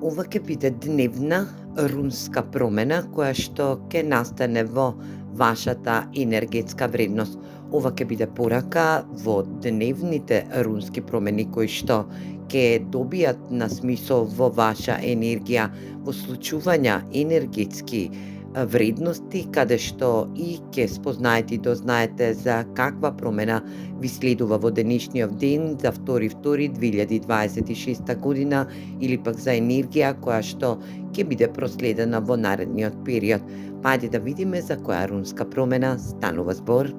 Ова ќе биде дневна рунска промена која што ќе настане во вашата енергетска вредност. Ова ќе биде порака во дневните рунски промени кои што ќе добијат на смисол во ваша енергија, во случувања енергетски вредности, каде што и ќе спознаете и дознаете за каква промена ви следува во денешниот ден за 2.2.2026 година или пак за енергија која што ќе биде проследена во наредниот период. Ајде да видиме за која рунска промена станува збор.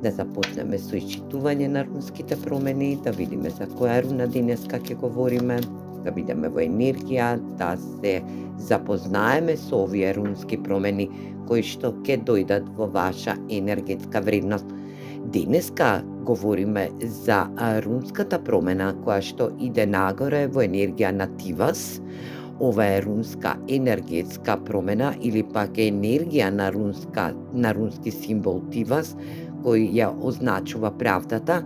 Да започнеме со исчитување на рунските промени, да видиме за која руна денеска ќе говориме, да бидеме во енергија, да се запознаеме со овие рунски промени кои што ќе дојдат во ваша енергетска вредност. Денеска говориме за рунската промена која што иде нагоре во енергија на Тивас. Ова е рунска енергетска промена или пак енергија на рунски символ Тивас кој ја означува правдата.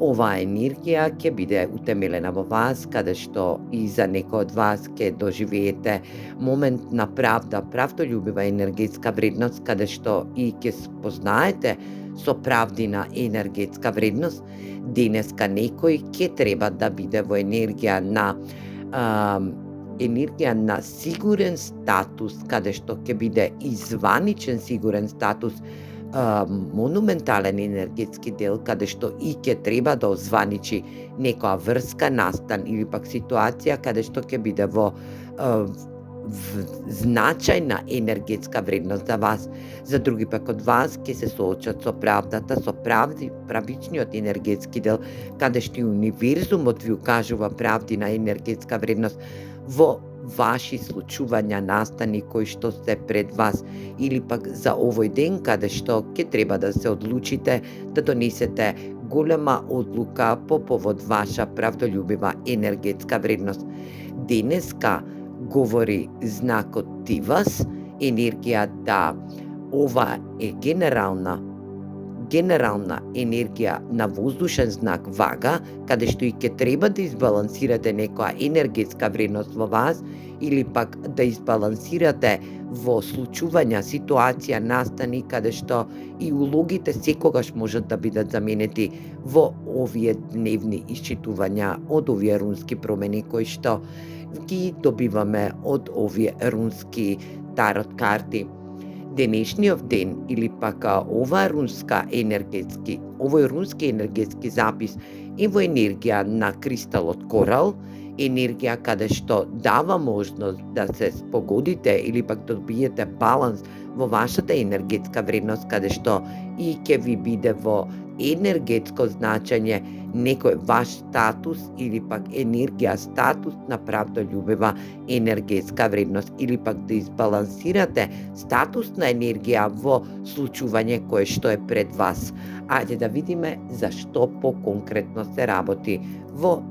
Оваа енергија ќе биде утемелена во вас, каде што и за некој од вас ќе доживеете момент на правда, правдолюбива енергетска вредност, каде што и ќе спознаете со правдина енергетска вредност. Денеска некој ќе треба да биде во енергија на сигурен статус, каде што ќе биде изваничен сигурен статус, монументален енергетски дел, каде што и ќе треба да озваничи некоја врска, настан или пак ситуација каде што ќе биде во значајна енергетска вредност за вас. За други пак од вас ќе се соочат со правдата, со правичниот енергетски дел, каде што и универзумот ви укажува правдина енергетска вредност во ваши случувања, настани кои што се пред вас, или пак за овој ден каде што ќе треба да се одлучите да донесете голема одлука по повод ваша правдолюбива енергетска вредност. Денеска говори знакот Тивас, енергија да ова е генерална енергија на воздушен знак Вага, каде што и ќе треба да избалансирате некоја енергетска вредност во вас или пак да избалансирате во случувања, ситуација, настани каде што и улогите секогаш можат да бидат заменети во овие дневни исчитувања од овие рунски промени кои што ги добиваме од овие рунски тарот карти. Денешниот ден или пак овој рунски енергетски запис е во енергија на кристалот корал, енергија каде што дава можност да се спогодите или пак да добиете баланс во вашата енергетска вредност, каде што и ќе ви биде во енергетско значење некој ваш статус или пак енергија статус на правдолюбива енергетска вредност или пак да избалансирате статусна енергија во случување кое што е пред вас. Ајде да видиме за што по-конкретно се работи во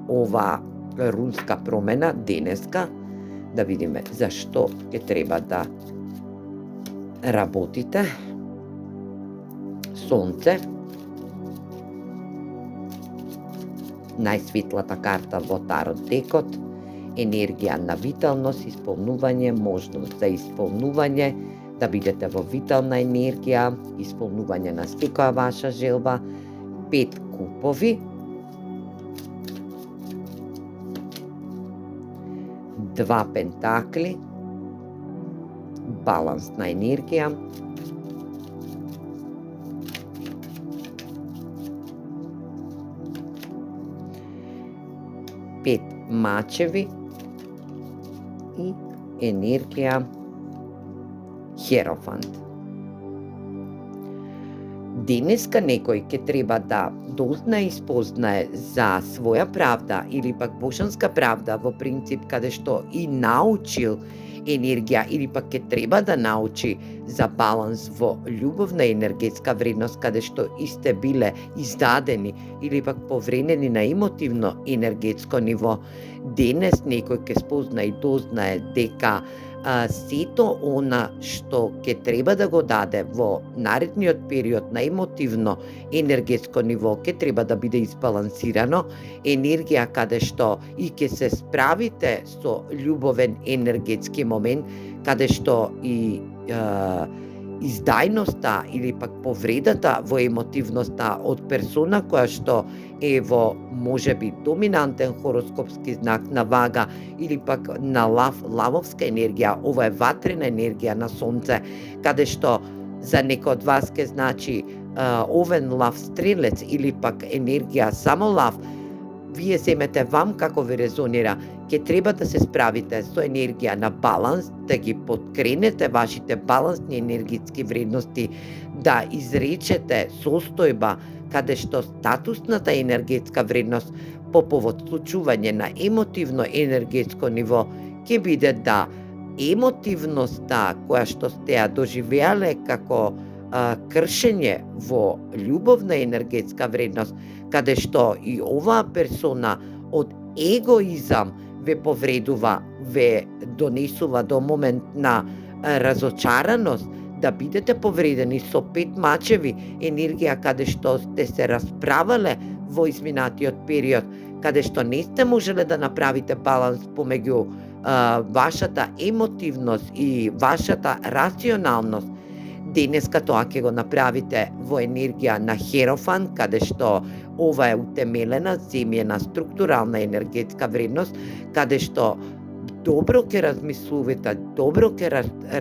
ова рунска промена денеска, да видиме за што ќе треба да работите. Сонце, најсветлата карта во тарот декот, енергија на виталност, исполнување, можност за исполнување, да бидете во витална енергија, исполнување на секоја ваша желба, 5 купови, 2 пентакли, балансна енергија, 5 мачеви и енергија Херофант. Денеска некој ќе треба да дознае и спознае за своја правда или пак бошанска правда во принцип каде што и научил енергија или пак ќе треба да научи за баланс во љубовна енергетска вредност каде што и сте биле издадени или пак повренени на емотивно енергетско ниво. Денес некој ќе спозна и дознае дека сето она што ќе треба да го даде во наредниот период на емотивно енергетско ниво ќе треба да биде избалансирано, енергија каде што и ќе се справите со љубовен енергетски момент, каде што и издајноста или пак повредата во емотивноста од персона која што е во можеби доминантен хороскопски знак на вага или пак на лавовска енергија, ова е ватрена енергија на сонце, каде што за некој од вас ке значи овен лав стрелец или пак енергија само лав, вие земете вам како ви резонира, ќе треба да се справите со енергија на баланс, да ги подкренете вашите балансни енергетски вредности, да изречете состојба каде што статусната енергетска вредност по повод случување на емотивно енергетско ниво ќе биде да емотивноста која што сте ја доживеале како кршење во љубовна енергетска вредност, каде што и оваа персона од егоизам ве повредува, ве донесува до момент на разочараност, да бидете повредени со 5 мачеви, енергија каде што сте се расправале во изминатиот период, каде што не сте можеле да направите баланс помеѓу вашата емотивност и вашата рационалност. Денеска тоа ќе го направите во енергија на Херофан, каде што ова е утемелена, земјена, структурална енергетска вредност, каде што добро ќе размислувате, добро ќе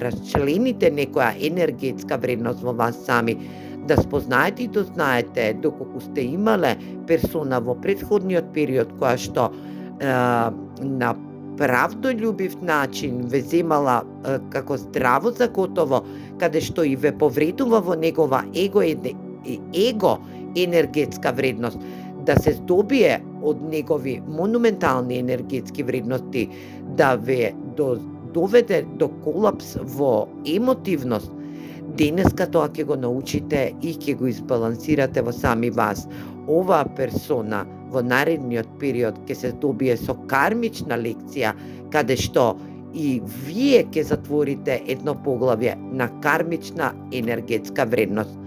расчлените некоја енергетска вредност во вас сами, да спознаете и дознаете доколку сте имале персона во претходниот период која што на правдолюбив начин ве земала како здраво за готово, каде што и ве повредува во негова его енергетска вредност, да се здобие од негови монументални енергетски вредности, да ве доведе до колапс во емотивност. Денеска тоа ќе го научите и ќе го избалансирате во сами вас. Оваа персона во наредниот период ќе се добие со кармична лекција, каде што и вие ќе затворите едно поглавје на кармична енергетска вредност.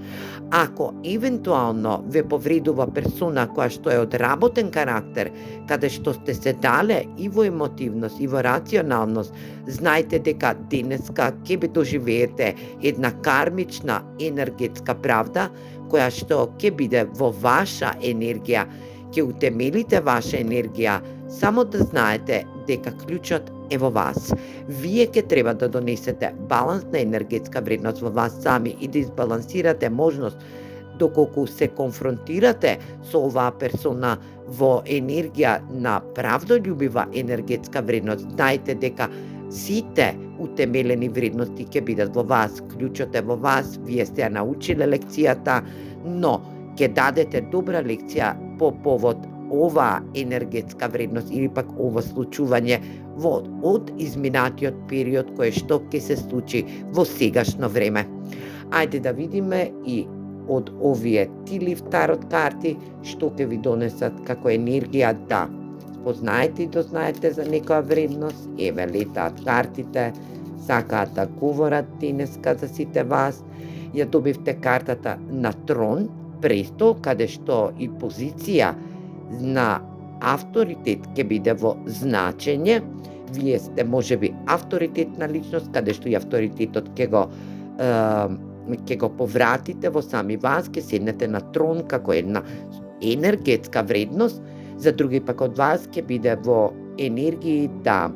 Ако евентуално ве повредува персона која што е од работен карактер, каде што сте се дале и во емотивност и во рационалност, знајте дека денеска ќе би доживеете една кармична енергетска правда, која што ќе биде во ваша енергија, ќе утемелите ваша енергија, само да знаете дека клучот е во вас. Вие ќе треба да донесете баланс на енергетска вредност во вас сами и да избалансирате можност доколку се конфронтирате со оваа персона во енергија на правдолюбива енергетска вредност. Знаете дека сите утемелени вредности ќе бидат во вас, клучот е во вас, вие сте ја научиле лекцијата, но ќе дадете добра лекција по повод оваа енергетска вредност или пак ова случување од изминатиот период кој што ќе се случи во сегашно време. Ајде да видиме и од овие Тилив тарот карти што ќе ви донесат како енергија да спознаете и дознаете за некоја вредност. Еве летаат картите, сакаат да говорат денеска за сите вас. Ја добивте картата на трон, престол, каде што и позиција на авторитет ќе биде во значење. Вие сте можеби авторитетна личност, каде што и авторитетот ќе го повратите во сами вас, ќе седнете на трон како една енергетска вредност. За други пак од вас ќе биде во енергии да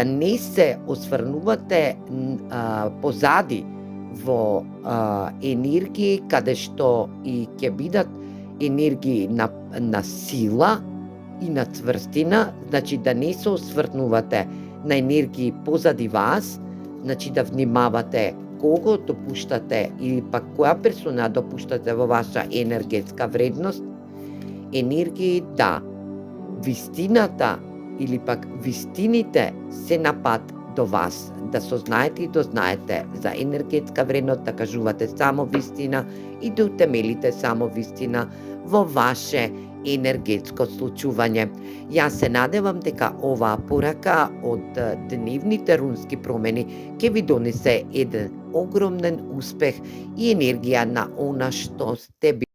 не се осврнувате позади во енергии каде што и ќе бидат енергии на сила и на цврстина, значи да не се осврнувате на енергии позади вас, значи да внимавате кого допуштате или пак која персона допуштате во ваша енергетска вредност. Енергии вистината или пак вистините се на пат до вас, да сознаете и дознаете за енергетска вредност, да кажувате само вистина и да утемелите само вистина во ваше енергетско случување. Јас се надевам дека оваа порака од дневните рунски промени ќе ви донесе еден огромен успех и енергија на она што сте